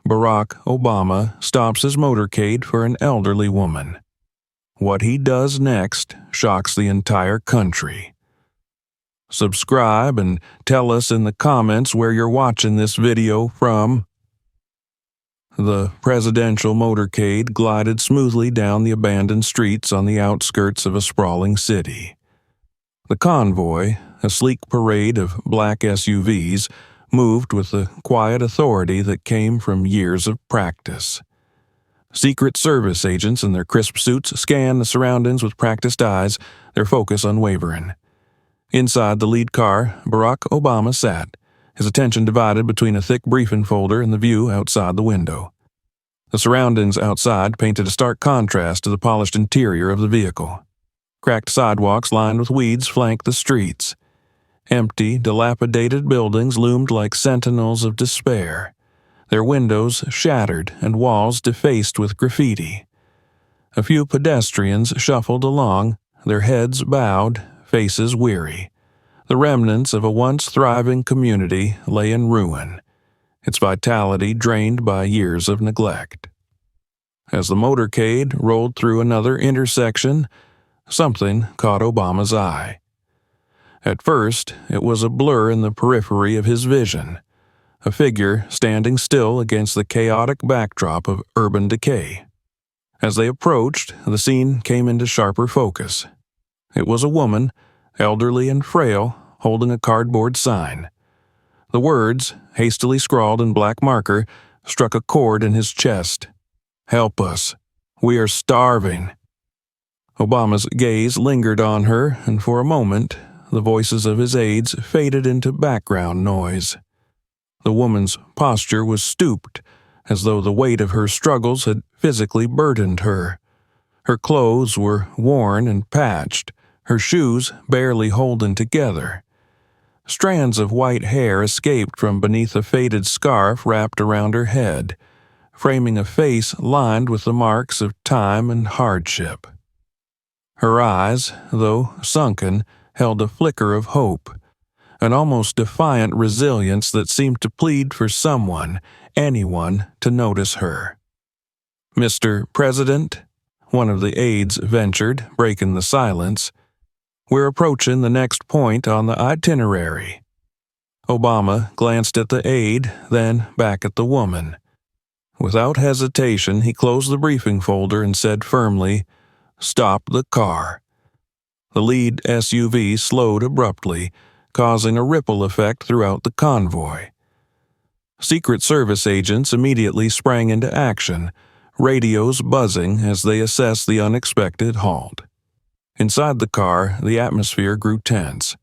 Barack Obama stops his motorcade for an elderly woman. What he does next shocks the entire country. Subscribe and tell us in the comments where you're watching this video from. The presidential motorcade glided smoothly down the abandoned streets on the outskirts of a sprawling city. The convoy, a sleek parade of black SUVs, moved with the quiet authority that came from years of practice. Secret Service agents in their crisp suits scanned the surroundings with practiced eyes, their focus unwavering. Inside the lead car, Barack Obama sat, his attention divided between a thick briefing folder and the view outside the window. The surroundings outside painted a stark contrast to the polished interior of the vehicle. Cracked sidewalks lined with weeds flanked the streets. Empty, dilapidated buildings loomed like sentinels of despair, their windows shattered and walls defaced with graffiti. A few pedestrians shuffled along, their heads bowed, faces weary. The remnants of a once thriving community lay in ruin, its vitality drained by years of neglect. As the motorcade rolled through another intersection, something caught Obama's eye. At first, it was a blur in the periphery of his vision, a figure standing still against the chaotic backdrop of urban decay. As they approached, the scene came into sharper focus. It was a woman, elderly and frail, holding a cardboard sign. The words, hastily scrawled in black marker, struck a chord in his chest. "Help us. We are starving." Obama's gaze lingered on her, and for a moment, the voices of his aides faded into background noise. The woman's posture was stooped, as though the weight of her struggles had physically burdened her. Her clothes were worn and patched, her shoes barely holding together. Strands of white hair escaped from beneath a faded scarf wrapped around her head, framing a face lined with the marks of time and hardship. Her eyes, though sunken, held a flicker of hope, an almost defiant resilience that seemed to plead for someone, anyone, to notice her. "Mr. President," one of the aides ventured, breaking the silence, "we're approaching the next point on the itinerary." Obama glanced at the aide, then back at the woman. Without hesitation, he closed the briefing folder and said firmly, "Stop the car." The lead SUV slowed abruptly, causing a ripple effect throughout the convoy. Secret Service agents immediately sprang into action, radios buzzing as they assessed the unexpected halt. Inside the car, the atmosphere grew tense.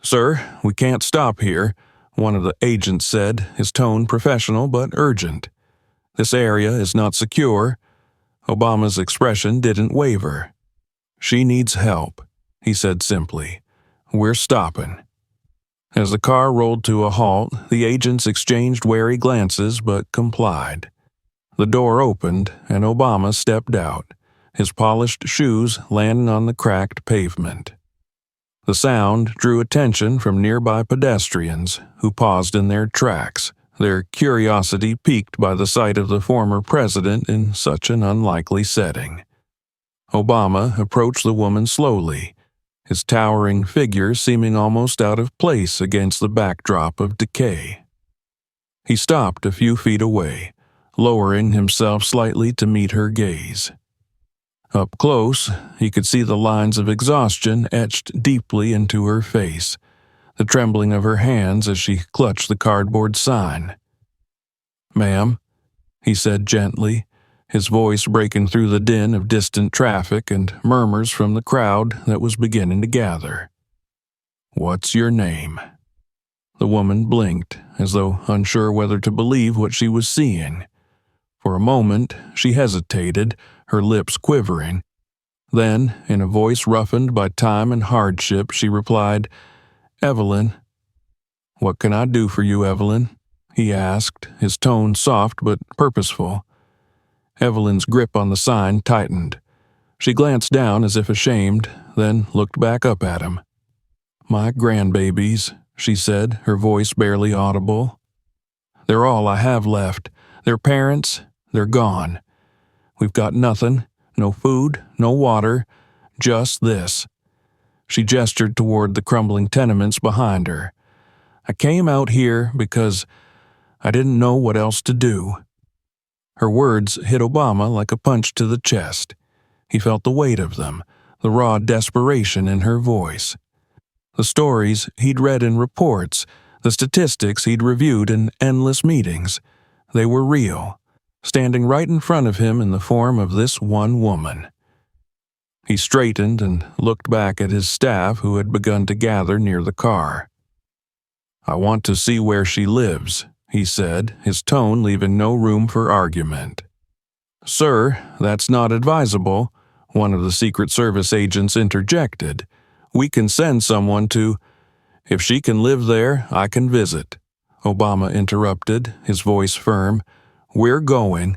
"Sir, we can't stop here," one of the agents said, his tone professional but urgent. "This area is not secure." Obama's expression didn't waver. "She needs help," he said simply. "We're stopping." As the car rolled to a halt, the agents exchanged wary glances but complied. The door opened, and Obama stepped out, his polished shoes landing on the cracked pavement. The sound drew attention from nearby pedestrians, who paused in their tracks, their curiosity piqued by the sight of the former president in such an unlikely setting. Obama approached the woman slowly, his towering figure seeming almost out of place against the backdrop of decay. He stopped a few feet away, lowering himself slightly to meet her gaze. Up close, he could see the lines of exhaustion etched deeply into her face, the trembling of her hands as she clutched the cardboard sign. "Ma'am," he said gently, his voice breaking through the din of distant traffic and murmurs from the crowd that was beginning to gather. "What's your name?" The woman blinked, as though unsure whether to believe what she was seeing. For a moment, she hesitated, her lips quivering. Then, in a voice roughened by time and hardship, she replied, "Evelyn." "What can I do for you, Evelyn?" he asked, his tone soft but purposeful. Evelyn's grip on the sign tightened. She glanced down as if ashamed, then looked back up at him. "My grandbabies," she said, her voice barely audible. "They're all I have left. Their parents, they're gone. We've got nothing, no food, no water, just this." She gestured toward the crumbling tenements behind her. "I came out here because I didn't know what else to do." Her words hit Obama like a punch to the chest. He felt the weight of them, the raw desperation in her voice. The stories he'd read in reports, the statistics he'd reviewed in endless meetings, they were real, standing right in front of him in the form of this one woman. He straightened and looked back at his staff who had begun to gather near the car. "I want to see where she lives," he said, his tone leaving no room for argument. "Sir, that's not advisable," one of the Secret Service agents interjected. "We can send someone to—" "If she can live there, I can visit," Obama interrupted, his voice firm. "We're going."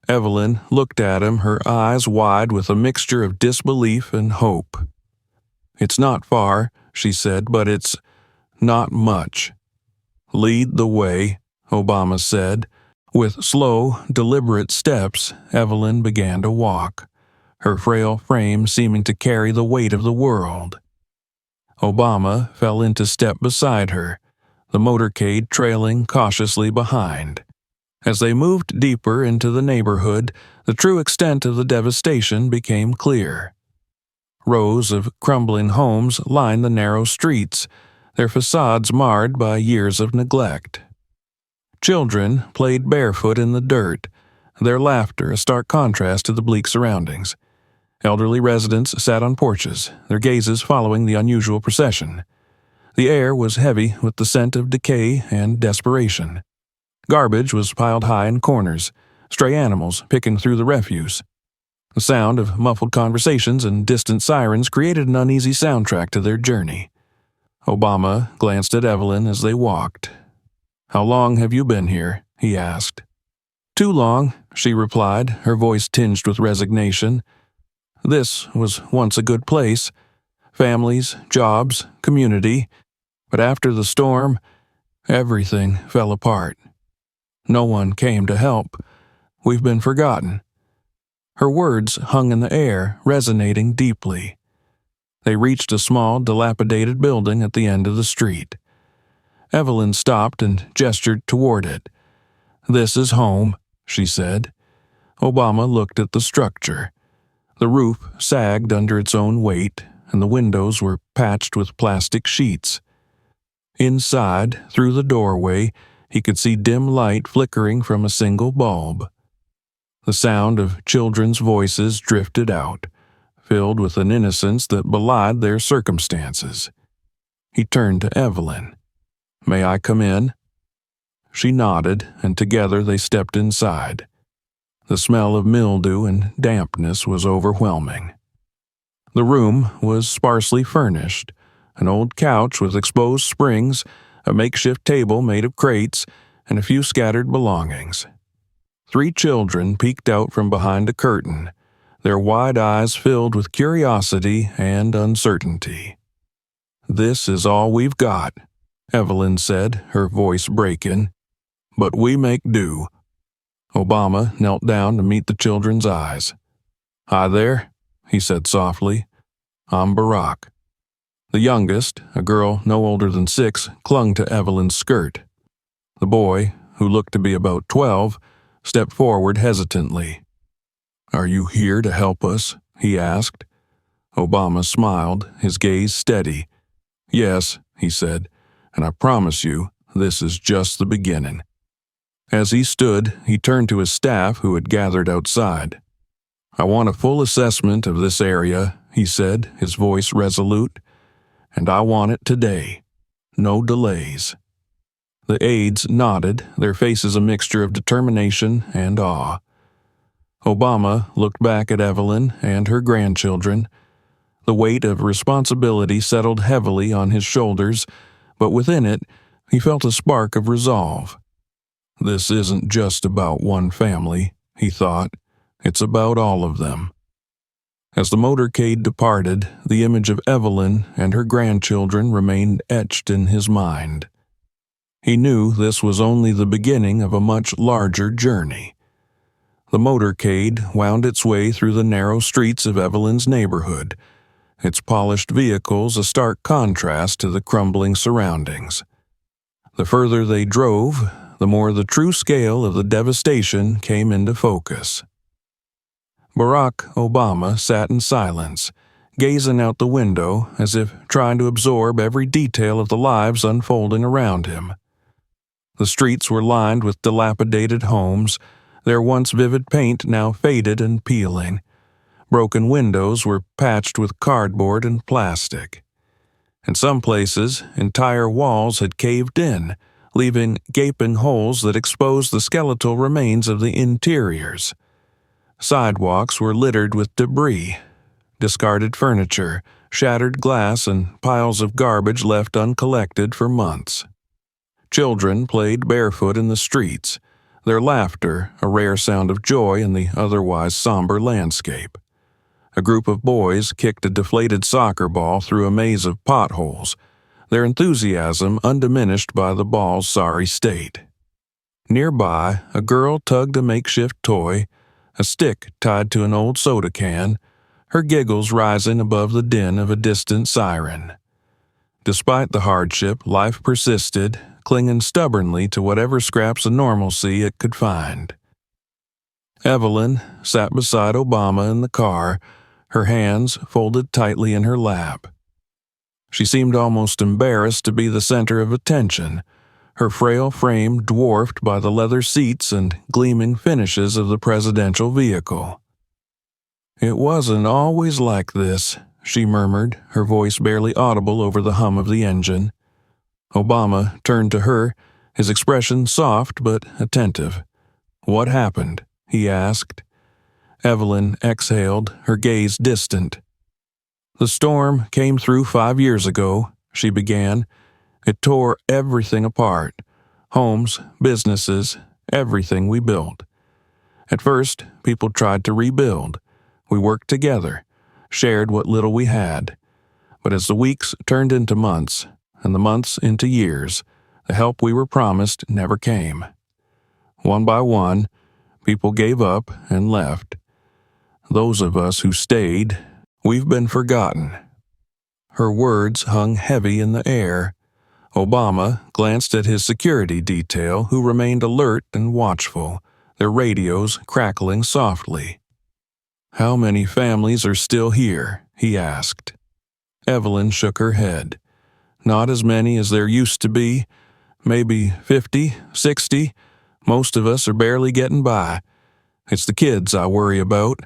Evelyn looked at him, her eyes wide with a mixture of disbelief and hope. "It's not far," she said, "but it's not much." "Lead the way," Obama said. With slow, deliberate steps, Evelyn began to walk, her frail frame seeming to carry the weight of the world. Obama fell into step beside her, the motorcade trailing cautiously behind. As they moved deeper into the neighborhood, the true extent of the devastation became clear. Rows of crumbling homes lined the narrow streets, their facades marred by years of neglect. Children played barefoot in the dirt, their laughter a stark contrast to the bleak surroundings. Elderly residents sat on porches, their gazes following the unusual procession. The air was heavy with the scent of decay and desperation. Garbage was piled high in corners, stray animals picking through the refuse. The sound of muffled conversations and distant sirens created an uneasy soundtrack to their journey. Obama glanced at Evelyn as they walked. "How long have you been here?" he asked. "Too long," she replied, her voice tinged with resignation. "This was once a good place. Families, jobs, community. But after the storm, everything fell apart. No one came to help. We've been forgotten." Her words hung in the air, resonating deeply. They reached a small, dilapidated building at the end of the street. Evelyn stopped and gestured toward it. "This is home," she said. Obama looked at the structure. The roof sagged under its own weight, and the windows were patched with plastic sheets. Inside, through the doorway, he could see dim light flickering from a single bulb. The sound of children's voices drifted out, filled with an innocence that belied their circumstances. He turned to Evelyn. "May I come in?" She nodded, and together they stepped inside. The smell of mildew and dampness was overwhelming. The room was sparsely furnished, an old couch with exposed springs, a makeshift table made of crates, and a few scattered belongings. 3 children peeked out from behind a curtain, their wide eyes filled with curiosity and uncertainty. "This is all we've got," Evelyn said, her voice breaking. "But we make do." Obama knelt down to meet the children's eyes. "Hi there," he said softly. "I'm Barack." The youngest, a girl no older than 6, clung to Evelyn's skirt. The boy, who looked to be about 12, stepped forward hesitantly. "Are you here to help us?" he asked. Obama smiled, his gaze steady. "Yes," he said, "and I promise you, this is just the beginning." As he stood, he turned to his staff who had gathered outside. "I want a full assessment of this area," he said, his voice resolute. "And I want it today. No delays." The aides nodded, their faces a mixture of determination and awe. Obama looked back at Evelyn and her grandchildren. The weight of responsibility settled heavily on his shoulders, but within it, he felt a spark of resolve. This isn't just about one family, he thought. It's about all of them. As the motorcade departed, the image of Evelyn and her grandchildren remained etched in his mind. He knew this was only the beginning of a much larger journey. The motorcade wound its way through the narrow streets of Evelyn's neighborhood, its polished vehicles a stark contrast to the crumbling surroundings. The further they drove, the more the true scale of the devastation came into focus. Barack Obama sat in silence, gazing out the window as if trying to absorb every detail of the lives unfolding around him. The streets were lined with dilapidated homes, their once vivid paint now faded and peeling. Broken windows were patched with cardboard and plastic. In some places, entire walls had caved in, leaving gaping holes that exposed the skeletal remains of the interiors. Sidewalks were littered with debris, discarded furniture, shattered glass, and piles of garbage left uncollected for months. Children played barefoot in the streets, their laughter a rare sound of joy in the otherwise somber landscape. A group of boys kicked a deflated soccer ball through a maze of potholes, their enthusiasm undiminished by the ball's sorry state. Nearby, a girl tugged a makeshift toy, a stick tied to an old soda can, her giggles rising above the din of a distant siren. Despite the hardship, life persisted, clinging stubbornly to whatever scraps of normalcy it could find. Evelyn sat beside Obama in the car, her hands folded tightly in her lap. She seemed almost embarrassed to be the center of attention, her frail frame dwarfed by the leather seats and gleaming finishes of the presidential vehicle. "It wasn't always like this," she murmured, her voice barely audible over the hum of the engine. Obama turned to her, his expression soft but attentive. "What happened?" he asked. Evelyn exhaled, her gaze distant. "The storm came through 5 years ago," she began. "It tore everything apart. Homes, businesses, everything we built. At first, people tried to rebuild. We worked together, shared what little we had. But as the weeks turned into months, and the months into years, the help we were promised never came. One by one, people gave up and left. Those of us who stayed, we've been forgotten." Her words hung heavy in the air. Obama glanced at his security detail, who remained alert and watchful, their radios crackling softly. "How many families are still here?" he asked. Evelyn shook her head. "Not as many as there used to be. Maybe 50, 60. Most of us are barely getting by. It's the kids I worry about.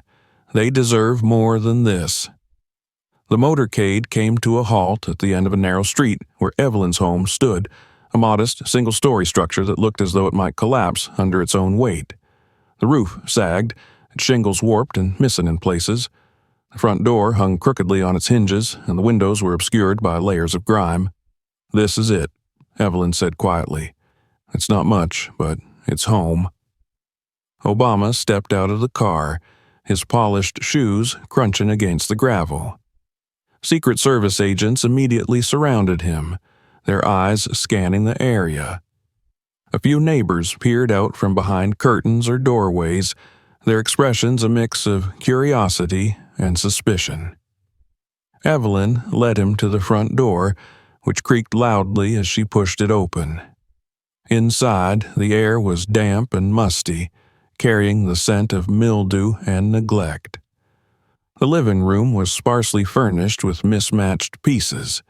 They deserve more than this." The motorcade came to a halt at the end of a narrow street where Evelyn's home stood, a modest, single-story structure that looked as though it might collapse under its own weight. The roof sagged, its shingles warped and missing in places. The front door hung crookedly on its hinges, and the windows were obscured by layers of grime. "This is it," Evelyn said quietly. "It's not much, but it's home." Obama stepped out of the car, his polished shoes crunching against the gravel. Secret Service agents immediately surrounded him, their eyes scanning the area. A few neighbors peered out from behind curtains or doorways, their expressions a mix of curiosity and suspicion. Evelyn led him to the front door, which creaked loudly as she pushed it open. Inside, the air was damp and musty, carrying the scent of mildew and neglect. The living room was sparsely furnished with mismatched pieces: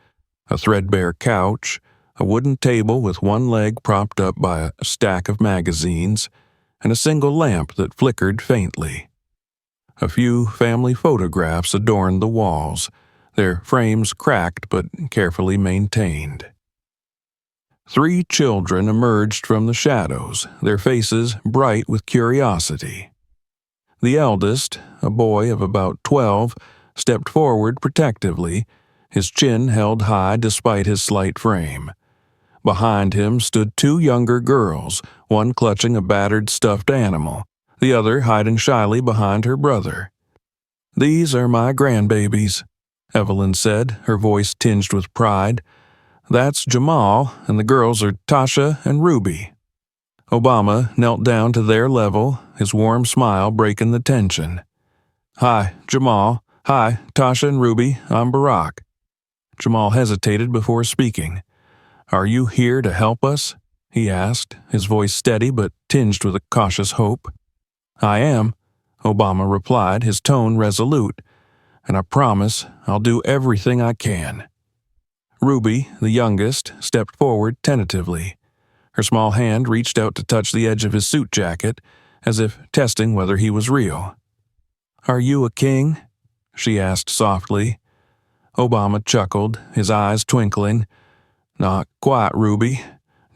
a threadbare couch, a wooden table with one leg propped up by a stack of magazines, and a single lamp that flickered faintly. A few family photographs adorned the walls, their frames cracked but carefully maintained. 3 children emerged from the shadows, their faces bright with curiosity. The eldest, a boy of about 12, stepped forward protectively, his chin held high despite his slight frame. Behind him stood 2 younger girls, one clutching a battered stuffed animal, the other hiding shyly behind her brother. "These are my grandbabies," Evelyn said, her voice tinged with pride. That's Jamal, and the girls are Tasha and Ruby. Obama knelt down to their level, his warm smile breaking the tension. Hi, Jamal. Hi, Tasha and Ruby. I'm Barack. Jamal hesitated before speaking. Are you here to help us? He asked, his voice steady but tinged with a cautious hope. I am, Obama replied, his tone resolute, and I promise I'll do everything I can. Ruby, the youngest, stepped forward tentatively. Her small hand reached out to touch the edge of his suit jacket, as if testing whether he was real. Are you a king? She asked softly. Obama chuckled, his eyes twinkling. Not quite, Ruby.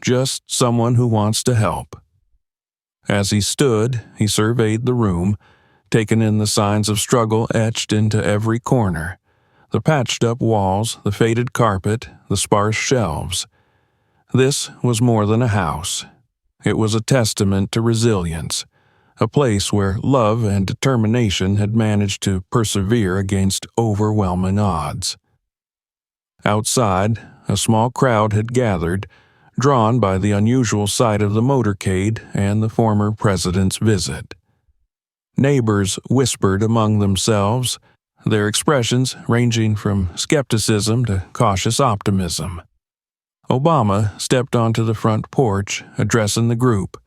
Just someone who wants to help. As he stood, he surveyed the room, taking in the signs of struggle etched into every corner. The patched-up walls, the faded carpet, the sparse shelves. This was more than a house. It was a testament to resilience, a place where love and determination had managed to persevere against overwhelming odds. Outside, a small crowd had gathered, drawn by the unusual sight of the motorcade and the former president's visit. Neighbors whispered among themselves, their expressions ranging from skepticism to cautious optimism. Obama stepped onto the front porch, addressing the group.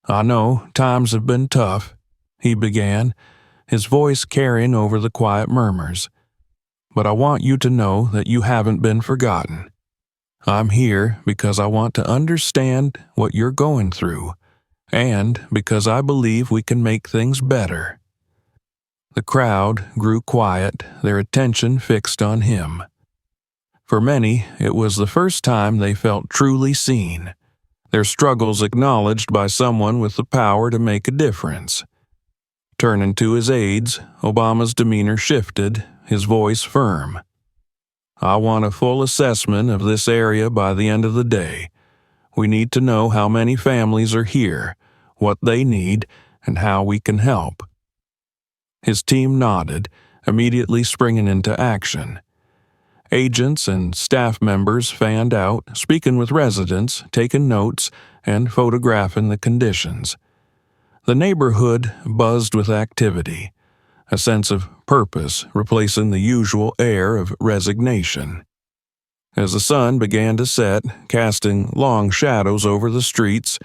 I know times have been tough, he began, his voice carrying over the quiet murmurs. But I want you to know that you haven't been forgotten. I'm here because I want to understand what you're going through, and because I believe we can make things better. The crowd grew quiet, their attention fixed on him. For many, it was the first time they felt truly seen, their struggles acknowledged by someone with the power to make a difference. Turning to his aides, Obama's demeanor shifted, his voice firm. I want a full assessment of this area by the end of the day. We need to know how many families are here, what they need, and how we can help. His team nodded, immediately springing into action. Agents and staff members fanned out, speaking with residents, taking notes, and photographing the conditions. The neighborhood buzzed with activity, a sense of purpose replacing the usual air of resignation. As the sun began to set, casting long shadows over the streets,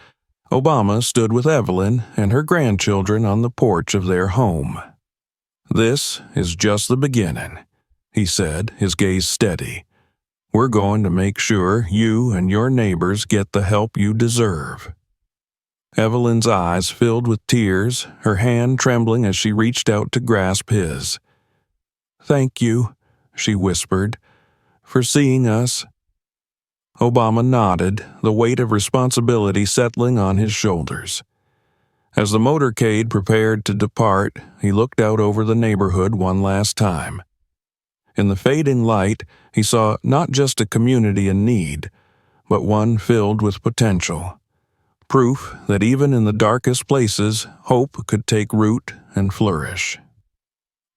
Obama stood with Evelyn and her grandchildren on the porch of their home. This is just the beginning, he said, his gaze steady. We're going to make sure you and your neighbors get the help you deserve. Evelyn's eyes filled with tears, her hand trembling as she reached out to grasp his. Thank you, she whispered, for seeing us. Obama nodded, the weight of responsibility settling on his shoulders. As the motorcade prepared to depart, he looked out over the neighborhood one last time. In the fading light, he saw not just a community in need, but one filled with potential. Proof that even in the darkest places, hope could take root and flourish.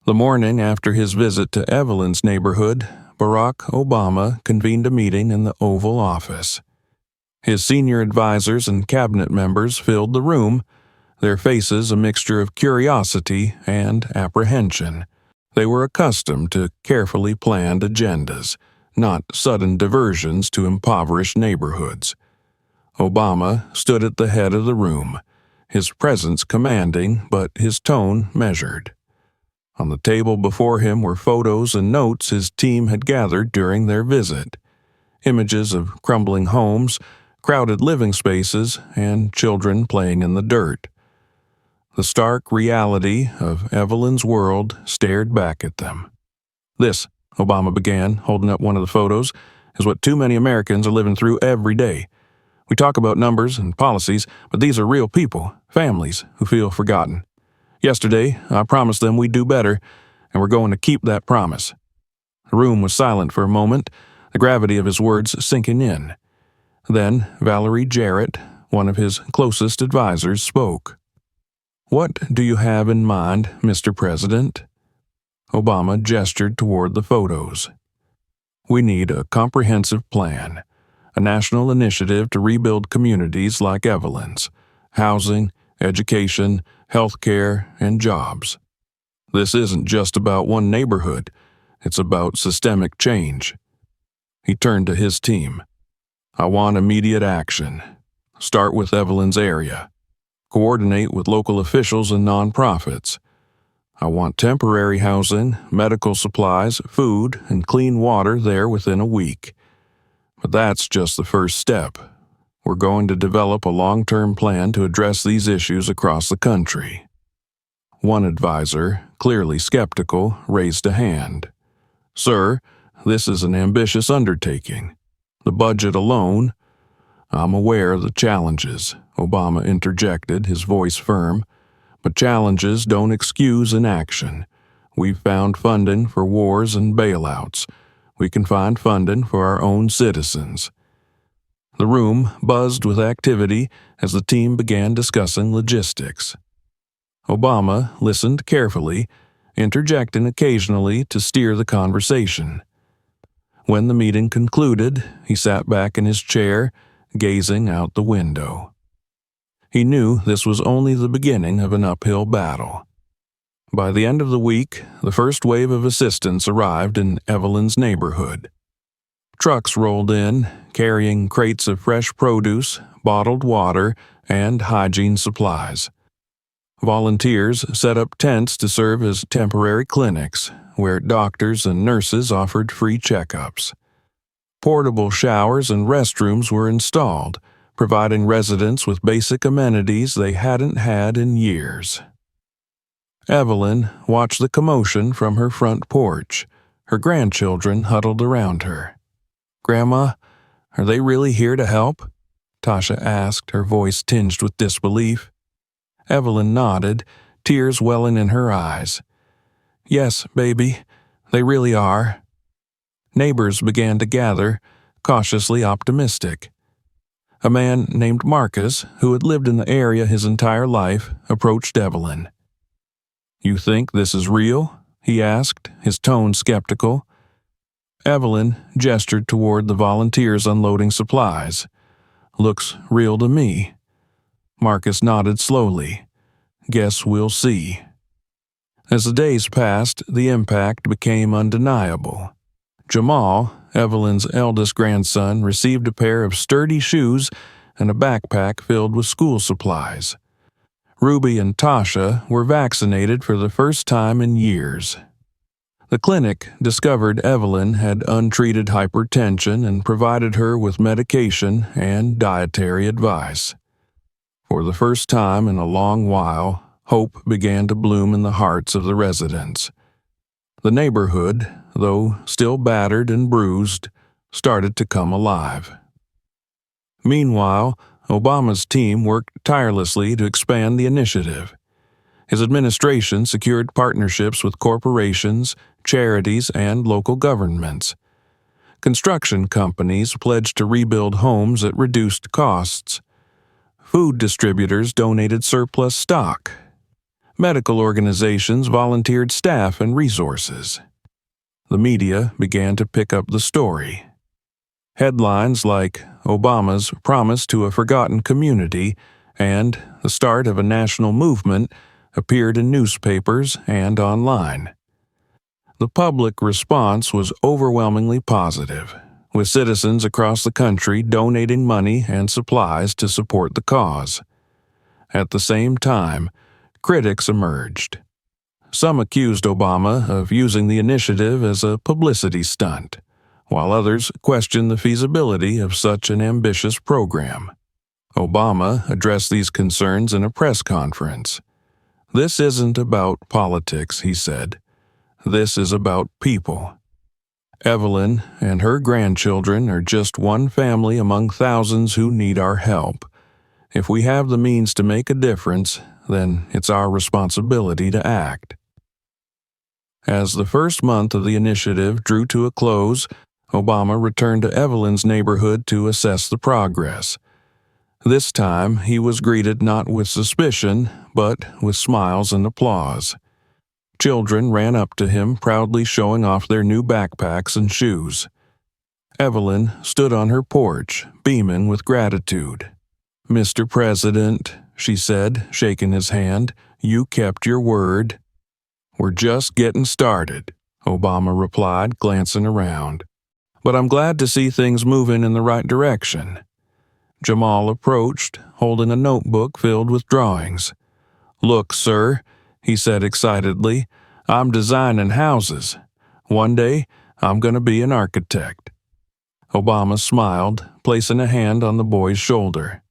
The morning after his visit to Evelyn's neighborhood, Barack Obama convened a meeting in the Oval Office. His senior advisors and cabinet members filled the room, their faces a mixture of curiosity and apprehension. They were accustomed to carefully planned agendas, not sudden diversions to impoverished neighborhoods. Obama stood at the head of the room, his presence commanding but his tone measured. On the table before him were photos and notes his team had gathered during their visit, images of crumbling homes, crowded living spaces, and children playing in the dirt. The stark reality of Evelyn's world stared back at them. This, Obama began, holding up one of the photos, is what too many Americans are living through every day. We talk about numbers and policies, but these are real people, families, who feel forgotten. Yesterday, I promised them we'd do better, and we're going to keep that promise. The room was silent for a moment, the gravity of his words sinking in. Then Valerie Jarrett, one of his closest advisors, spoke. What do you have in mind, Mr. President? Obama gestured toward the photos. We need a comprehensive plan, a national initiative to rebuild communities like Evelyn's, housing, education, healthcare, and jobs. This isn't just about one neighborhood, it's about systemic change. He turned to his team. I want immediate action. Start with Evelyn's area. Coordinate with local officials and nonprofits. I want temporary housing, medical supplies, food, and clean water there within a week. But that's just the first step. We're going to develop a long-term plan to address these issues across the country. One advisor, clearly skeptical, raised a hand. Sir, this is an ambitious undertaking. The budget alone— I'm aware of the challenges, Obama interjected, his voice firm. But challenges don't excuse inaction. We've found funding for wars and bailouts. We can find funding for our own citizens. The room buzzed with activity as the team began discussing logistics. Obama listened carefully, interjecting occasionally to steer the conversation. When the meeting concluded, he sat back in his chair, gazing out the window. He knew this was only the beginning of an uphill battle. By the end of the week, the first wave of assistance arrived in Evelyn's neighborhood. Trucks rolled in, carrying crates of fresh produce, bottled water, and hygiene supplies. Volunteers set up tents to serve as temporary clinics, where doctors and nurses offered free checkups. Portable showers and restrooms were installed, providing residents with basic amenities they hadn't had in years. Evelyn watched the commotion from her front porch, her grandchildren huddled around her. "Grandma, are they really here to help?" Tasha asked, her voice tinged with disbelief. Evelyn nodded, tears welling in her eyes. "Yes, baby, they really are." Neighbors began to gather, cautiously optimistic. A man named Marcus, who had lived in the area his entire life, approached Evelyn. "You think this is real?" he asked, his tone skeptical. Evelyn gestured toward the volunteers unloading supplies. "Looks real to me." Marcus nodded slowly. "Guess we'll see." As the days passed, the impact became undeniable. Jamal, Evelyn's eldest grandson, received a pair of sturdy shoes and a backpack filled with school supplies. Ruby and Tasha were vaccinated for the first time in years. The clinic discovered Evelyn had untreated hypertension and provided her with medication and dietary advice. For the first time in a long while, hope began to bloom in the hearts of the residents. The neighborhood, though still battered and bruised, started to come alive. Meanwhile, Obama's team worked tirelessly to expand the initiative. His administration secured partnerships with corporations, charities, and local governments. Construction companies pledged to rebuild homes at reduced costs. Food distributors donated surplus stock. Medical organizations volunteered staff and resources. The media began to pick up the story. Headlines like "Obama's Promise to a Forgotten Community" and "The Start of a National Movement" appeared in newspapers and online. The public response was overwhelmingly positive, with citizens across the country donating money and supplies to support the cause. At the same time, critics emerged. Some accused Obama of using the initiative as a publicity stunt, while others questioned the feasibility of such an ambitious program. Obama addressed these concerns in a press conference. "This isn't about politics," he said. "This is about people. Evelyn and her grandchildren are just one family among thousands who need our help. If we have the means to make a difference, then it's our responsibility to act." As the first month of the initiative drew to a close, Obama returned to Evelyn's neighborhood to assess the progress. This time, he was greeted not with suspicion, but with smiles and applause. Children ran up to him, proudly showing off their new backpacks and shoes. Evelyn stood on her porch, beaming with gratitude. "Mr. President," she said, shaking his hand, "you kept your word." "We're just getting started," Obama replied, glancing around. "But I'm glad to see things moving in the right direction." Jamal approached, holding a notebook filled with drawings. "Look, sir," he said excitedly, "I'm designing houses. One day, I'm going to be an architect." Obama smiled, placing a hand on the boy's shoulder.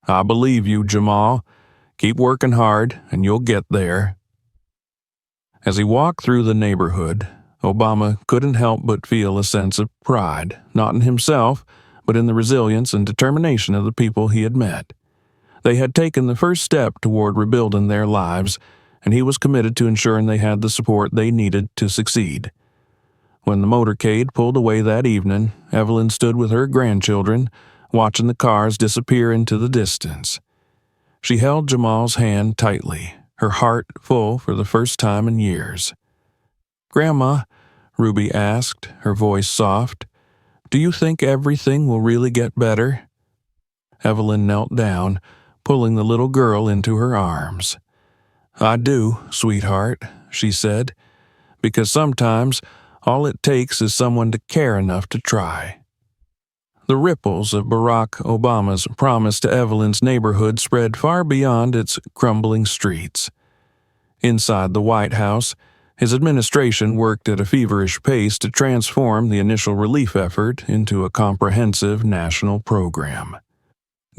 "I believe you, Jamal. Keep working hard, and you'll get there." As he walked through the neighborhood, Obama couldn't help but feel a sense of pride, not in himself, but in the resilience and determination of the people he had met. They had taken the first step toward rebuilding their lives, and he was committed to ensuring they had the support they needed to succeed. When the motorcade pulled away that evening, Evelyn stood with her grandchildren, watching the cars disappear into the distance. She held Jamal's hand tightly, her heart full for the first time in years. "Grandma," Ruby asked, her voice soft, "do you think everything will really get better?" Evelyn knelt down, pulling the little girl into her arms. "I do, sweetheart," she said, "because sometimes all it takes is someone to care enough to try." The ripples of Barack Obama's promise to Evelyn's neighborhood spread far beyond its crumbling streets. Inside the White House, his administration worked at a feverish pace to transform the initial relief effort into a comprehensive national program.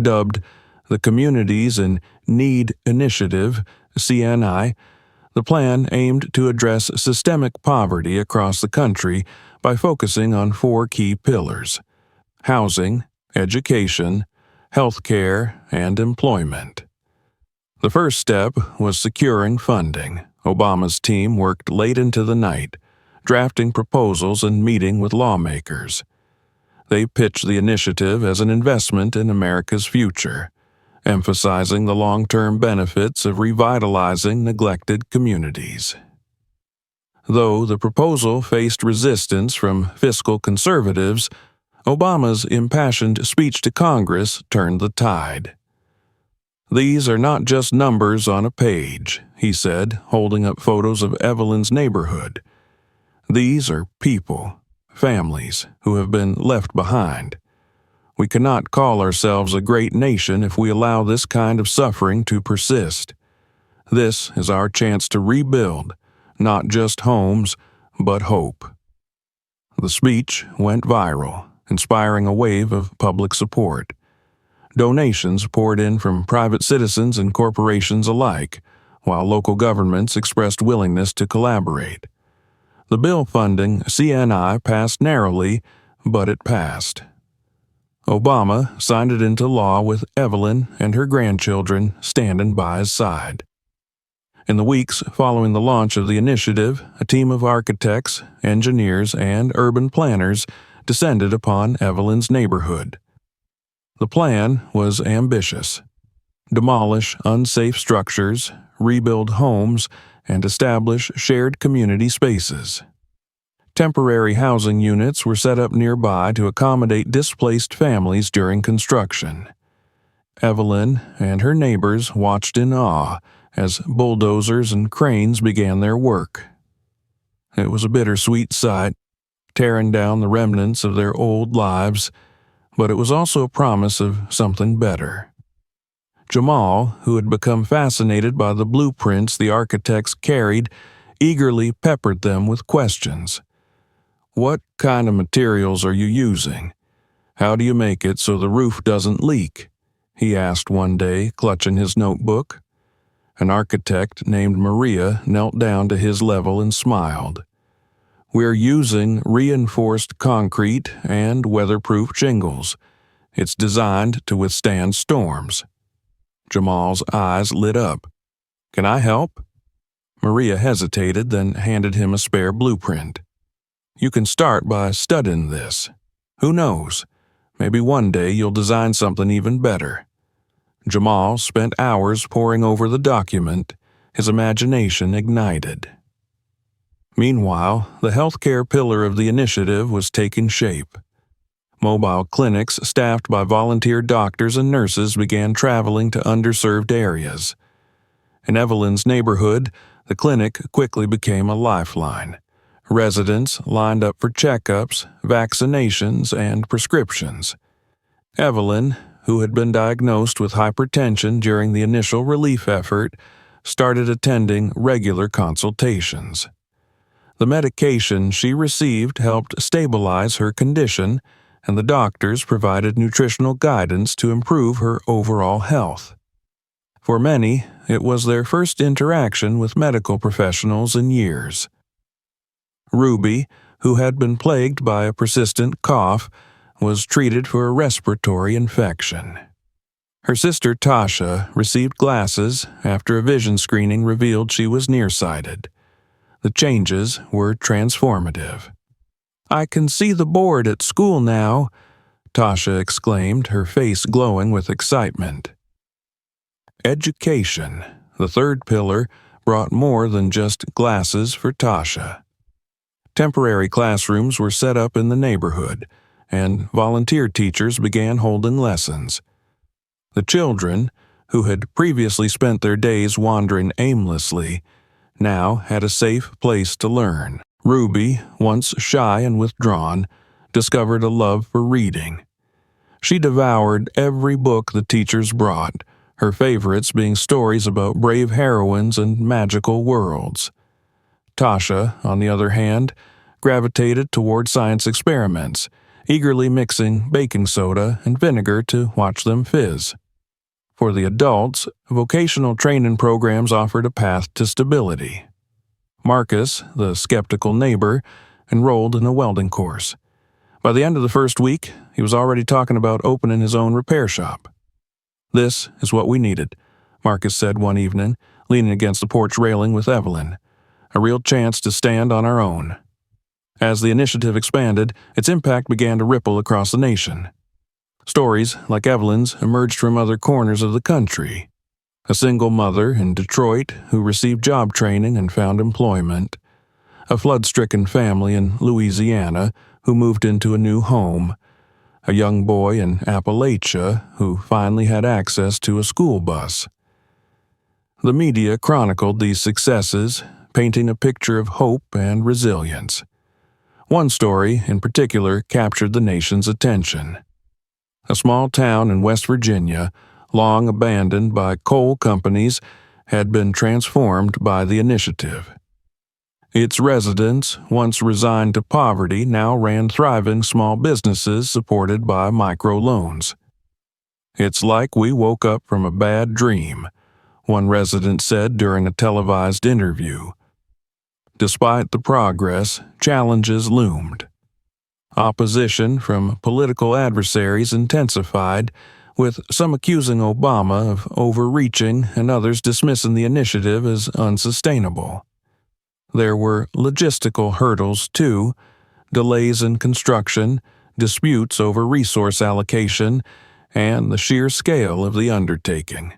Dubbed the Communities in Need Initiative, CNI, the plan aimed to address systemic poverty across the country by focusing on 4 key pillars: housing, education, healthcare, and employment. The first step was securing funding. Obama's team worked late into the night, drafting proposals and meeting with lawmakers. They pitched the initiative as an investment in America's future, emphasizing the long-term benefits of revitalizing neglected communities. Though the proposal faced resistance from fiscal conservatives, Obama's impassioned speech to Congress turned the tide. "These are not just numbers on a page," he said, holding up photos of Evelyn's neighborhood. "These are people, families, who have been left behind. We cannot call ourselves a great nation if we allow this kind of suffering to persist. This is our chance to rebuild, not just homes, but hope." The speech went viral, inspiring a wave of public support. Donations poured in from private citizens and corporations alike, while local governments expressed willingness to collaborate. The bill funding CNI passed narrowly, but it passed. Obama signed it into law with Evelyn and her grandchildren standing by his side. In the weeks following the launch of the initiative, a team of architects, engineers, and urban planners descended upon Evelyn's neighborhood. The plan was ambitious: demolish unsafe structures, rebuild homes, and establish shared community spaces. Temporary housing units were set up nearby to accommodate displaced families during construction. Evelyn and her neighbors watched in awe as bulldozers and cranes began their work. It was a bittersweet sight, tearing down the remnants of their old lives, but it was also a promise of something better. Jamal, who had become fascinated by the blueprints the architects carried, eagerly peppered them with questions. "What kind of materials are you using? How do you make it so the roof doesn't leak?" he asked one day, clutching his notebook. An architect named Maria knelt down to his level and smiled. "We're using reinforced concrete and weatherproof shingles. It's designed to withstand storms." Jamal's eyes lit up. "Can I help?" Maria hesitated, then handed him a spare blueprint. "You can start by studying this. Who knows? Maybe one day you'll design something even better." Jamal spent hours poring over the document, his imagination ignited. Meanwhile, the healthcare pillar of the initiative was taking shape. Mobile clinics staffed by volunteer doctors and nurses began traveling to underserved areas. In Evelyn's neighborhood, the clinic quickly became a lifeline. Residents lined up for checkups, vaccinations, and prescriptions. Evelyn, who had been diagnosed with hypertension during the initial relief effort, started attending regular consultations. The medication she received helped stabilize her condition, and the doctors provided nutritional guidance to improve her overall health. For many, it was their first interaction with medical professionals in years. Ruby, who had been plagued by a persistent cough, was treated for a respiratory infection. Her sister Tasha received glasses after a vision screening revealed she was nearsighted. The changes were transformative. "I can see the board at school now," Tasha exclaimed, her face glowing with excitement. Education, the third pillar, brought more than just glasses for Tasha. Temporary classrooms were set up in the neighborhood, and volunteer teachers began holding lessons. The children, who had previously spent their days wandering aimlessly, now had a safe place to learn. Ruby, once shy and withdrawn, discovered a love for reading. She devoured every book the teachers brought, her favorites being stories about brave heroines and magical worlds. Tasha, on the other hand, gravitated toward science experiments, eagerly mixing baking soda and vinegar to watch them fizz. For the adults, vocational training programs offered a path to stability. Marcus, the skeptical neighbor, enrolled in a welding course. By the end of the first week, he was already talking about opening his own repair shop. "This is what we needed," Marcus said one evening, leaning against the porch railing with Evelyn. "A real chance to stand on our own." As the initiative expanded, its impact began to ripple across the nation. Stories like Evelyn's emerged from other corners of the country. A single mother in Detroit who received job training and found employment. A flood-stricken family in Louisiana who moved into a new home. A young boy in Appalachia who finally had access to a school bus. The media chronicled these successes, painting a picture of hope and resilience. One story, in particular, captured the nation's attention. A small town in West Virginia, long abandoned by coal companies, had been transformed by the initiative. Its residents, once resigned to poverty, now ran thriving small businesses supported by microloans. "It's like we woke up from a bad dream," one resident said during a televised interview. Despite the progress, challenges loomed. Opposition from political adversaries intensified, with some accusing Obama of overreaching and others dismissing the initiative as unsustainable. There were logistical hurdles, too: delays in construction, disputes over resource allocation, and the sheer scale of the undertaking.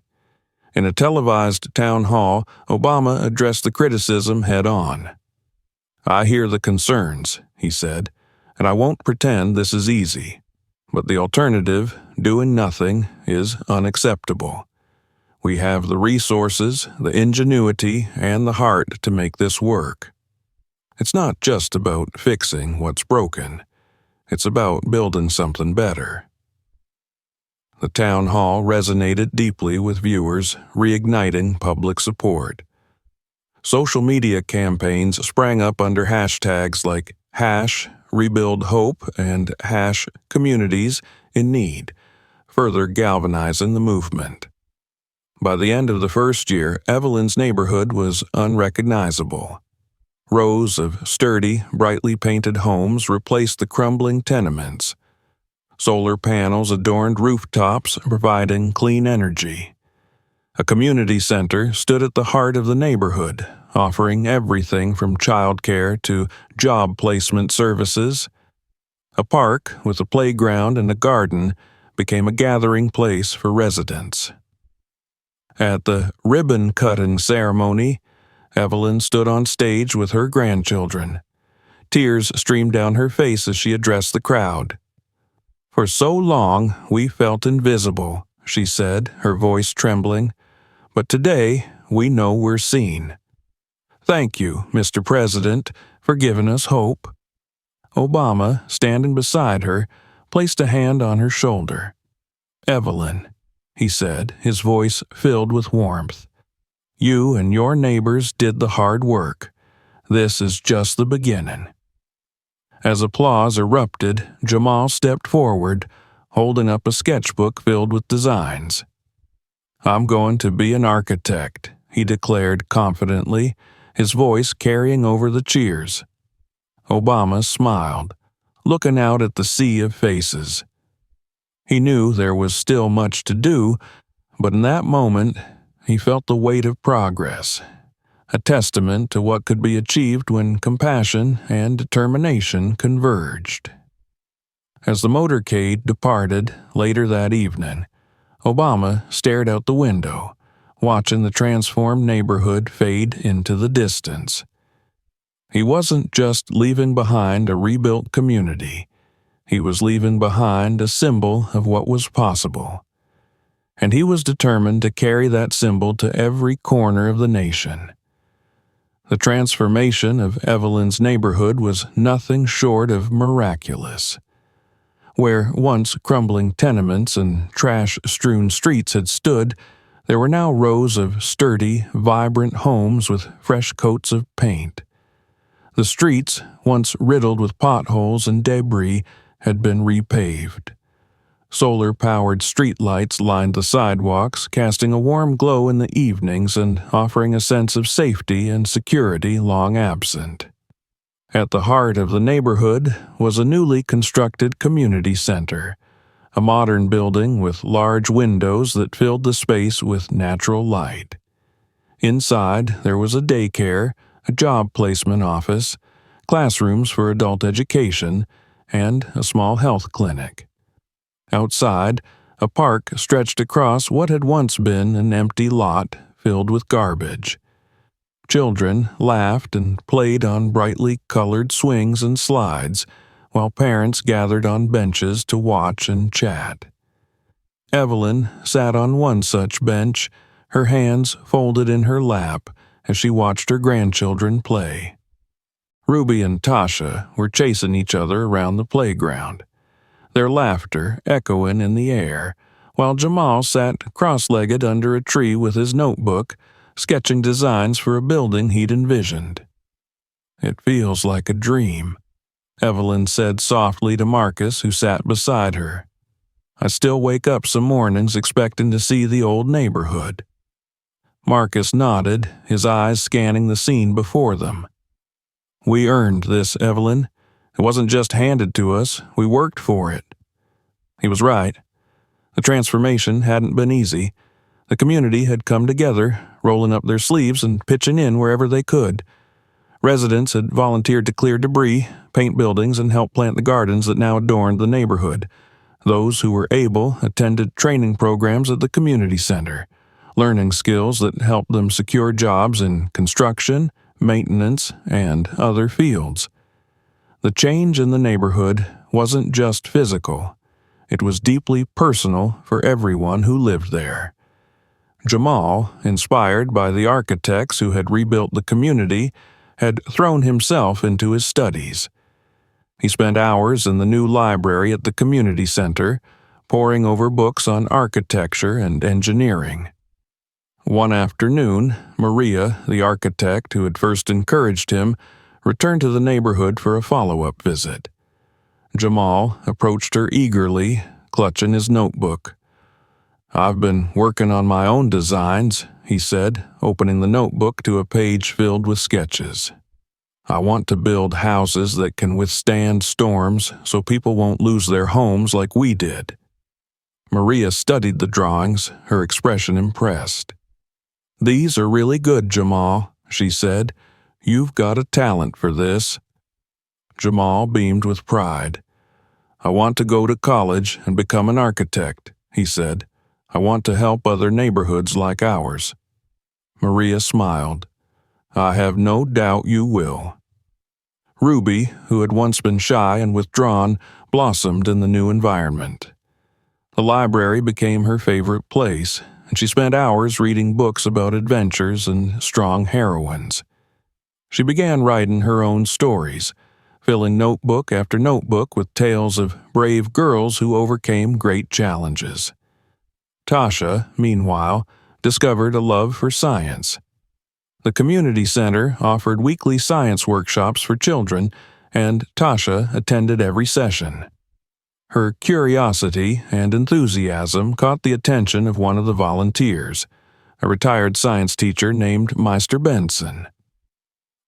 In a televised town hall, Obama addressed the criticism head-on. "I hear the concerns," he said, "and I won't pretend this is easy. But the alternative, doing nothing, is unacceptable. We have the resources, the ingenuity, and the heart to make this work. It's not just about fixing what's broken. It's about building something better." The town hall resonated deeply with viewers, reigniting public support. Social media campaigns sprang up under hashtags like #RebuildHope and #Communities in Need, further galvanizing the movement. By the end of the first year, Evelyn's neighborhood was unrecognizable. Rows of sturdy, brightly painted homes replaced the crumbling tenements. Solar panels adorned rooftops, providing clean energy. A community center stood at the heart of the neighborhood, offering everything from childcare to job placement services. A park with a playground and a garden became a gathering place for residents. At the ribbon-cutting ceremony, Evelyn stood on stage with her grandchildren. Tears streamed down her face as she addressed the crowd. For so long we felt invisible, she said, her voice trembling. But today we know we're seen. Thank you, Mr. President, for giving us hope. Obama, standing beside her, placed a hand on her shoulder. Evelyn, he said, his voice filled with warmth. You and your neighbors did the hard work. This is just the beginning. As applause erupted, Jamal stepped forward, holding up a sketchbook filled with designs. I'm going to be an architect, he declared confidently, his voice carrying over the cheers. Obama smiled, looking out at the sea of faces. He knew there was still much to do, but in that moment, he felt the weight of progress, a testament to what could be achieved when compassion and determination converged. As the motorcade departed later that evening, Obama stared out the window, watching the transformed neighborhood fade into the distance. He wasn't just leaving behind a rebuilt community. He was leaving behind a symbol of what was possible. And he was determined to carry that symbol to every corner of the nation. The transformation of Evelyn's neighborhood was nothing short of miraculous. Where once crumbling tenements and trash-strewn streets had stood, there were now rows of sturdy, vibrant homes with fresh coats of paint. The streets, once riddled with potholes and debris, had been repaved. Solar-powered streetlights lined the sidewalks, casting a warm glow in the evenings and offering a sense of safety and security long absent. At the heart of the neighborhood was a newly constructed community center, a modern building with large windows that filled the space with natural light. Inside, there was a daycare, a job placement office, classrooms for adult education, and a small health clinic. Outside, a park stretched across what had once been an empty lot filled with garbage. Children laughed and played on brightly colored swings and slides, while parents gathered on benches to watch and chat. Evelyn sat on one such bench, her hands folded in her lap as she watched her grandchildren play. Ruby and Tasha were chasing each other around the playground, their laughter echoing in the air, while Jamal sat cross-legged under a tree with his notebook, sketching designs for a building he'd envisioned. It feels like a dream, Evelyn said softly to Marcus, who sat beside her. I still wake up some mornings expecting to see the old neighborhood. Marcus nodded, his eyes scanning the scene before them. We earned this, Evelyn. It wasn't just handed to us, we worked for it. He was right. The transformation hadn't been easy. The community had come together, rolling up their sleeves and pitching in wherever they could. Residents had volunteered to clear debris, paint buildings, and help plant the gardens that now adorned the neighborhood. Those who were able attended training programs at the community center, learning skills that helped them secure jobs in construction, maintenance, and other fields. The change in the neighborhood wasn't just physical. It was deeply personal for everyone who lived there. Jamal, inspired by the architects who had rebuilt the community, had thrown himself into his studies. He spent hours in the new library at the community center, poring over books on architecture and engineering. One afternoon, Maria, the architect who had first encouraged him, returned to the neighborhood for a follow-up visit. Jamal approached her eagerly, clutching his notebook. I've been working on my own designs, he said, opening the notebook to a page filled with sketches. I want to build houses that can withstand storms so people won't lose their homes like we did. Maria studied the drawings, her expression impressed. These are really good, Jamal, she said. You've got a talent for this. Jamal beamed with pride. I want to go to college and become an architect, he said. I want to help other neighborhoods like ours. Maria smiled. I have no doubt you will. Ruby, who had once been shy and withdrawn, blossomed in the new environment. The library became her favorite place, and she spent hours reading books about adventures and strong heroines. She began writing her own stories, filling notebook after notebook with tales of brave girls who overcame great challenges. Tasha, meanwhile, discovered a love for science. The community center offered weekly science workshops for children, and Tasha attended every session. Her curiosity and enthusiasm caught the attention of one of the volunteers, a retired science teacher named Mr. Benson.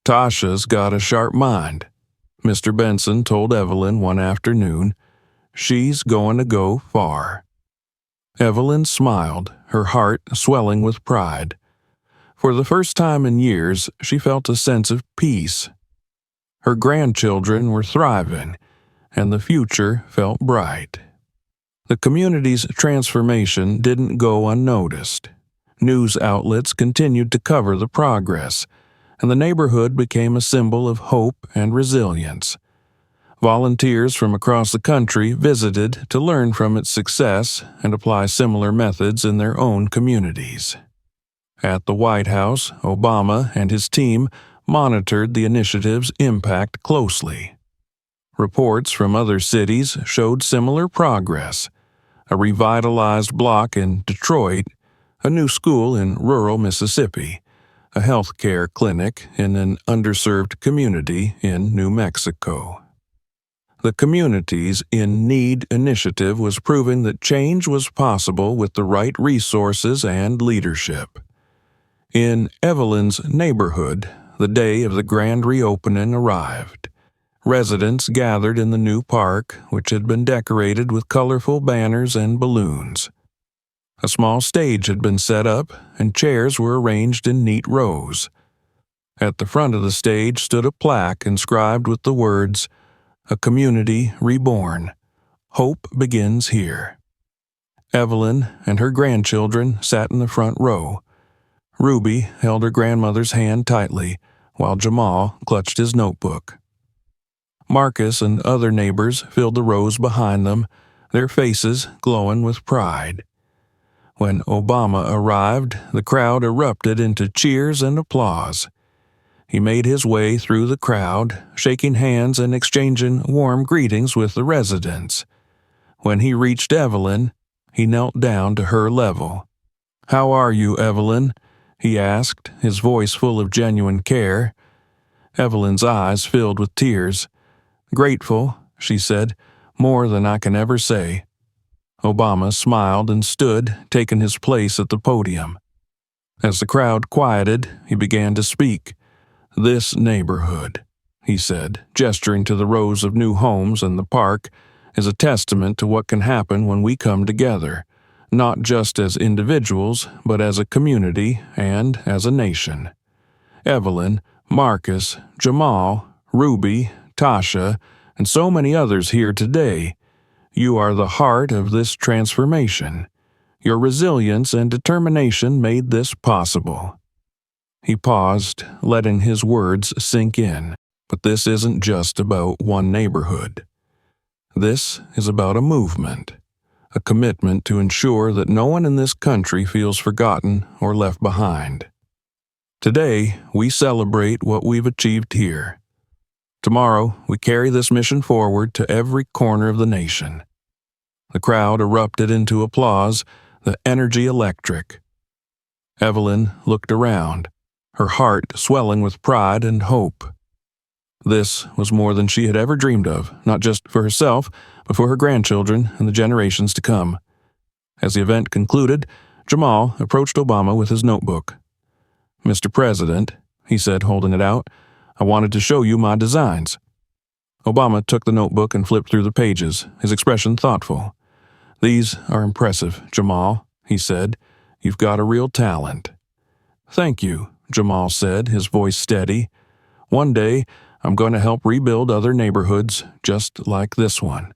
"Tasha's got a sharp mind," Mr. Benson told Evelyn one afternoon. "She's going to go far." Evelyn smiled, her heart swelling with pride. For the first time in years, she felt a sense of peace. Her grandchildren were thriving, and the future felt bright. The community's transformation didn't go unnoticed. News outlets continued to cover the progress, and the neighborhood became a symbol of hope and resilience. Volunteers from across the country visited to learn from its success and apply similar methods in their own communities. At the White House, Obama and his team monitored the initiative's impact closely. Reports from other cities showed similar progress: a revitalized block in Detroit, a new school in rural Mississippi, a health care clinic in an underserved community in New Mexico. The Communities in Need initiative was proving that change was possible with the right resources and leadership. In Evelyn's neighborhood, the day of the grand reopening arrived. Residents gathered in the new park, which had been decorated with colorful banners and balloons. A small stage had been set up, and chairs were arranged in neat rows. At the front of the stage stood a plaque inscribed with the words, "A Community Reborn. Hope begins here." Evelyn and her grandchildren sat in the front row. Ruby held her grandmother's hand tightly, while Jamal clutched his notebook. Marcus and other neighbors filled the rows behind them, their faces glowing with pride. When Obama arrived, the crowd erupted into cheers and applause. He made his way through the crowd, shaking hands and exchanging warm greetings with the residents. When he reached Evelyn, he knelt down to her level. "How are you, Evelyn?" he asked, his voice full of genuine care. Evelyn's eyes filled with tears. "Grateful," she said, "more than I can ever say." Obama smiled and stood, taking his place at the podium. As the crowd quieted, he began to speak. "This neighborhood," he said, gesturing to the rows of new homes and the park, "is a testament to what can happen when we come together, not just as individuals, but as a community and as a nation. Evelyn, Marcus, Jamal, Ruby, Tasha, and so many others here today, you are the heart of this transformation. Your resilience and determination made this possible." He paused, letting his words sink in. But this isn't just about one neighborhood. This is about a movement, a commitment to ensure that no one in this country feels forgotten or left behind. Today, we celebrate what we've achieved here. Tomorrow, we carry this mission forward to every corner of the nation. The crowd erupted into applause, the energy electric. Evelyn looked around, her heart swelling with pride and hope. This was more than she had ever dreamed of, not just for herself, but for her grandchildren and the generations to come. As the event concluded, Jamal approached Obama with his notebook. "Mr. President," he said, holding it out, "I wanted to show you my designs." Obama took the notebook and flipped through the pages, his expression thoughtful. "These are impressive, Jamal," he said. "You've got a real talent." "Thank you," Jamal said, his voice steady. "One day, I'm going to help rebuild other neighborhoods just like this one."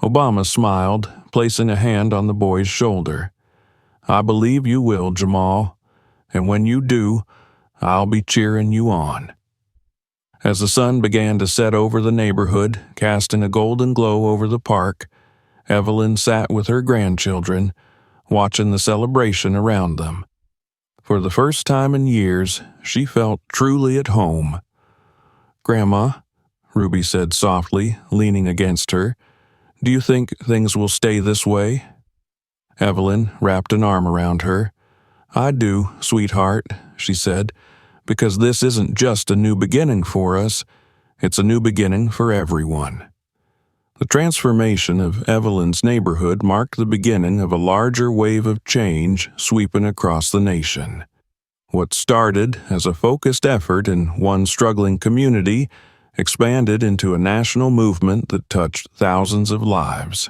Obama smiled, placing a hand on the boy's shoulder. "I believe you will, Jamal, and when you do, I'll be cheering you on." As the sun began to set over the neighborhood, casting a golden glow over the park, Evelyn sat with her grandchildren, watching the celebration around them. For the first time in years, she felt truly at home. "Grandma," Ruby said softly, leaning against her, "do you think things will stay this way?" Evelyn wrapped an arm around her. "I do, sweetheart," she said, "because this isn't just a new beginning for us, it's a new beginning for everyone." The transformation of Evelyn's neighborhood marked the beginning of a larger wave of change sweeping across the nation. What started as a focused effort in one struggling community expanded into a national movement that touched thousands of lives.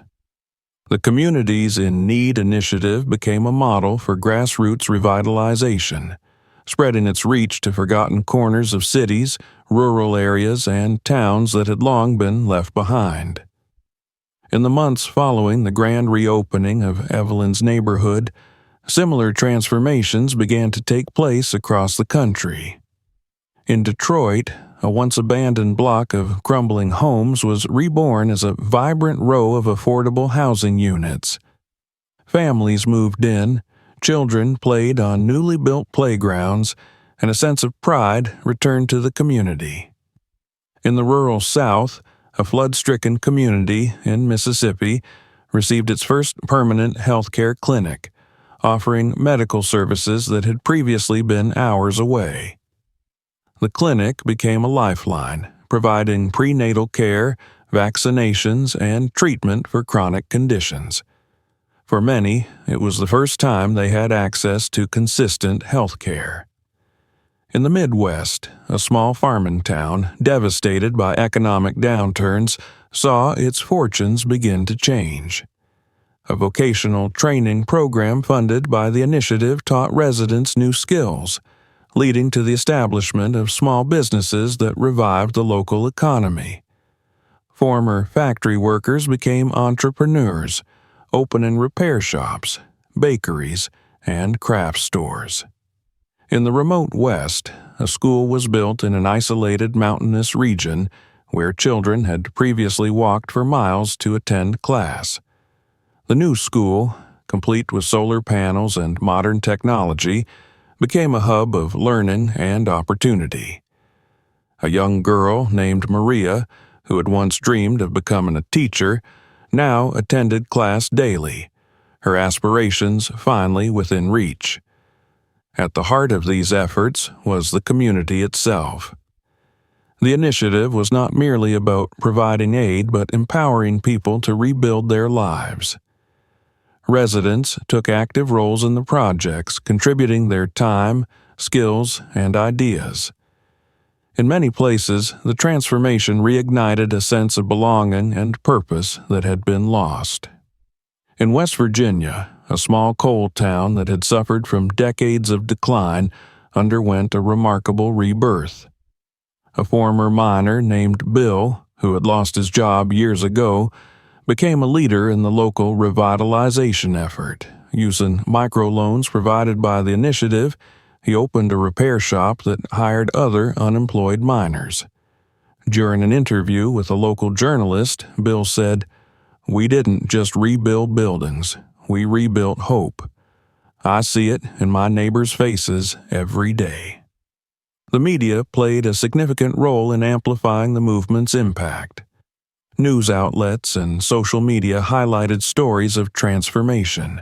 The Communities in Need initiative became a model for grassroots revitalization, spreading its reach to forgotten corners of cities, rural areas, and towns that had long been left behind. In the months following the grand reopening of Evelyn's neighborhood, similar transformations began to take place across the country. In Detroit, a once abandoned block of crumbling homes was reborn as a vibrant row of affordable housing units. Families moved in, children played on newly built playgrounds, and a sense of pride returned to the community. In the rural South, a flood-stricken community in Mississippi received its first permanent healthcare clinic, offering medical services that had previously been hours away. The clinic became a lifeline, providing prenatal care, vaccinations, and treatment for chronic conditions. For many, it was the first time they had access to consistent health care. In the Midwest, a small farming town, devastated by economic downturns, saw its fortunes begin to change. A vocational training program funded by the initiative taught residents new skills, leading to the establishment of small businesses that revived the local economy. Former factory workers became entrepreneurs, opening repair shops, bakeries, and craft stores. In the remote West, a school was built in an isolated mountainous region where children had previously walked for miles to attend class. The new school, complete with solar panels and modern technology, became a hub of learning and opportunity. A young girl named Maria, who had once dreamed of becoming a teacher, now attended class daily, her aspirations finally within reach. At the heart of these efforts was the community itself. The initiative was not merely about providing aid but empowering people to rebuild their lives. Residents took active roles in the projects, contributing their time, skills, and ideas. In many places, the transformation reignited a sense of belonging and purpose that had been lost. In West Virginia, a small coal town that had suffered from decades of decline underwent a remarkable rebirth. A former miner named Bill, who had lost his job years ago, became a leader in the local revitalization effort. Using microloans provided by the initiative, he opened a repair shop that hired other unemployed miners. During an interview with a local journalist, Bill said, "We didn't just rebuild buildings, we rebuilt hope. I see it in my neighbors' faces every day." The media played a significant role in amplifying the movement's impact. News outlets and social media highlighted stories of transformation,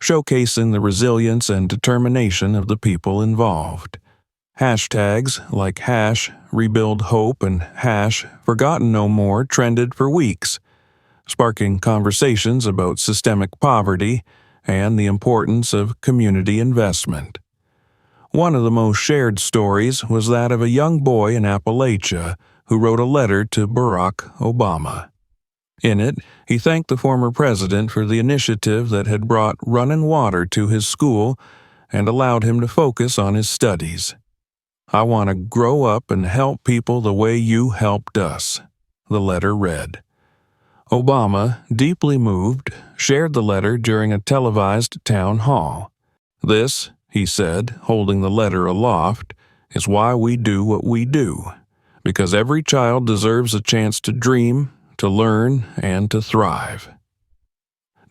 showcasing the resilience and determination of the people involved. Hashtags like #RebuildHope and #ForgottenNoMore trended for weeks, sparking conversations about systemic poverty and the importance of community investment. One of the most shared stories was that of a young boy in Appalachia who wrote a letter to Barack Obama. In it, he thanked the former president for the initiative that had brought running water to his school and allowed him to focus on his studies. "I want to grow up and help people the way you helped us," the letter read. Obama, deeply moved, shared the letter during a televised town hall. "This," he said, holding the letter aloft, "is why we do what we do. because every child deserves a chance to dream, to learn, and to thrive.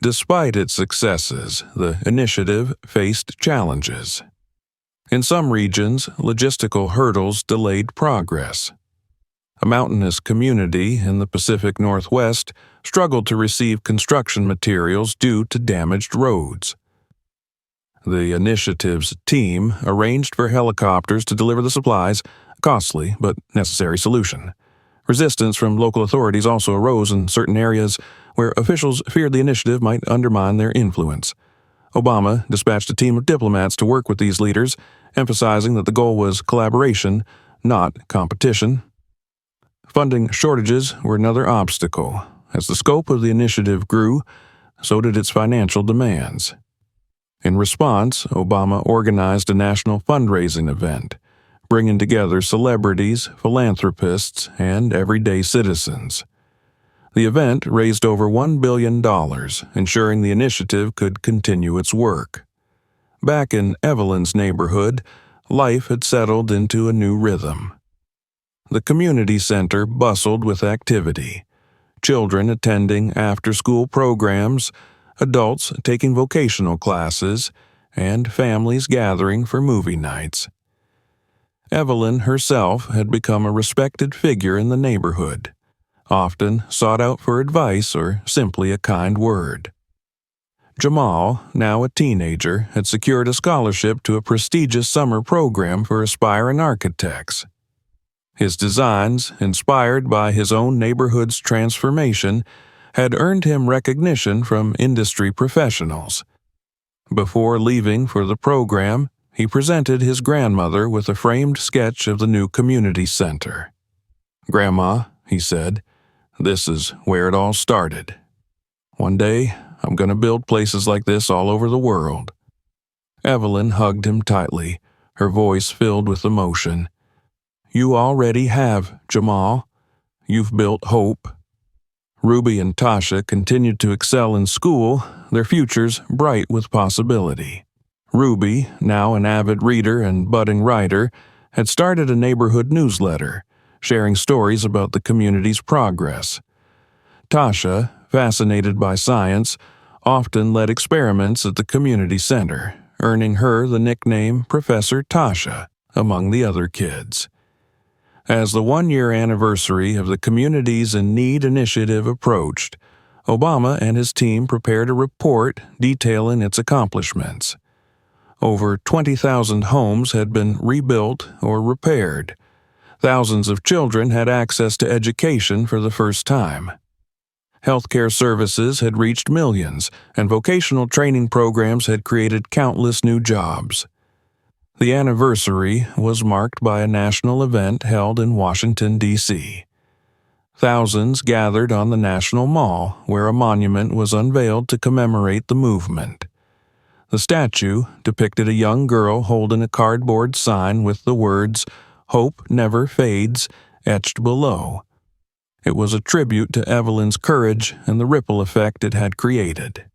Despite its successes, the initiative faced challenges. In some regions, logistical hurdles delayed progress. A mountainous community in the Pacific Northwest struggled to receive construction materials due to damaged roads. The initiative's team arranged for helicopters to deliver the supplies, a costly but necessary solution. Resistance from local authorities also arose in certain areas where officials feared the initiative might undermine their influence. Obama dispatched a team of diplomats to work with these leaders, emphasizing that the goal was collaboration, not competition. Funding shortages were another obstacle. As the scope of the initiative grew, so did its financial demands. In response, Obama organized a national fundraising event, bringing together celebrities, philanthropists, and everyday citizens. The event raised over $1 billion, ensuring the initiative could continue its work. Back in Evelyn's neighborhood, life had settled into a new rhythm. The community center bustled with activity. Children attending after-school programs, adults taking vocational classes, and families gathering for movie nights. Evelyn herself had become a respected figure in the neighborhood, often sought out for advice or simply a kind word. Jamal, now a teenager, had secured a scholarship to a prestigious summer program for aspiring architects. His designs, inspired by his own neighborhood's transformation, had earned him recognition from industry professionals. Before leaving for the program, he presented his grandmother with a framed sketch of the new community center. "Grandma," he said, "this is where it all started. One day, I'm going to build places like this all over the world." Evelyn hugged him tightly, her voice filled with emotion. "You already have, Jamal. You've built hope." Ruby and Tasha continued to excel in school, their futures bright with possibility. Ruby, now an avid reader and budding writer, had started a neighborhood newsletter, sharing stories about the community's progress. Tasha, fascinated by science, often led experiments at the community center, earning her the nickname Professor Tasha among the other kids. As the one-year anniversary of the Communities in Need initiative approached, Obama and his team prepared a report detailing its accomplishments. Over 20,000 homes had been rebuilt or repaired. Thousands of children had access to education for the first time. Healthcare services had reached millions, and vocational training programs had created countless new jobs. The anniversary was marked by a national event held in Washington, D.C. Thousands gathered on the National Mall, where a monument was unveiled to commemorate the movement. The statue depicted a young girl holding a cardboard sign with the words, "Hope Never Fades," etched below. It was a tribute to Evelyn's courage and the ripple effect it had created.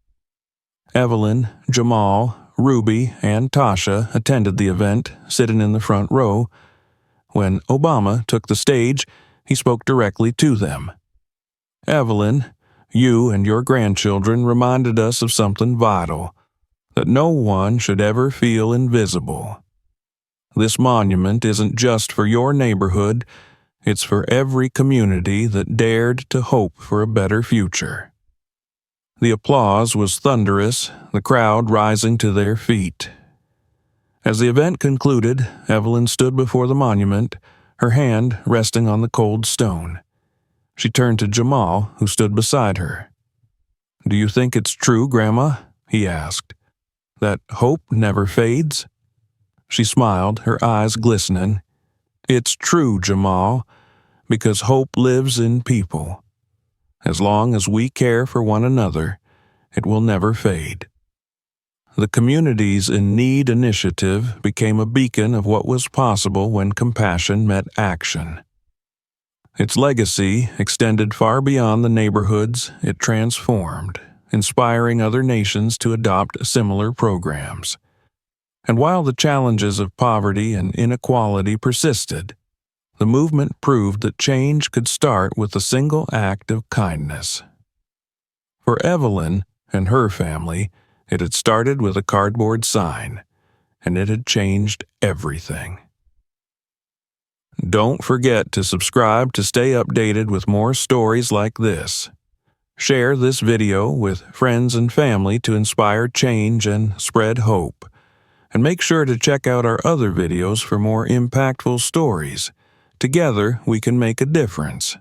Evelyn, Jamal, Ruby, and Tasha attended the event, sitting in the front row. When Obama took the stage, he spoke directly to them. "Evelyn, you and your grandchildren reminded us of something vital, that no one should ever feel invisible. This monument isn't just for your neighborhood, it's for every community that dared to hope for a better future." The applause was thunderous, the crowd rising to their feet. As the event concluded, Evelyn stood before the monument, her hand resting on the cold stone. She turned to Jamal, who stood beside her. "Do you think it's true, Grandma?" he asked. "That hope never fades?" She smiled, her eyes glistening. "It's true, Jamal, because hope lives in people. As long as we care for one another, it will never fade." The Communities in Need initiative became a beacon of what was possible when compassion met action. Its legacy extended far beyond the neighborhoods it transformed, inspiring other nations to adopt similar programs. And while the challenges of poverty and inequality persisted, The movement proved that change could start with a single act of kindness. For Evelyn and her family, it had started with a cardboard sign, and it had changed everything. Don't forget to subscribe to stay updated with more stories like this. Share this video with friends and family to inspire change and spread hope. And make sure to check out our other videos for more impactful stories. Together, we can make a difference.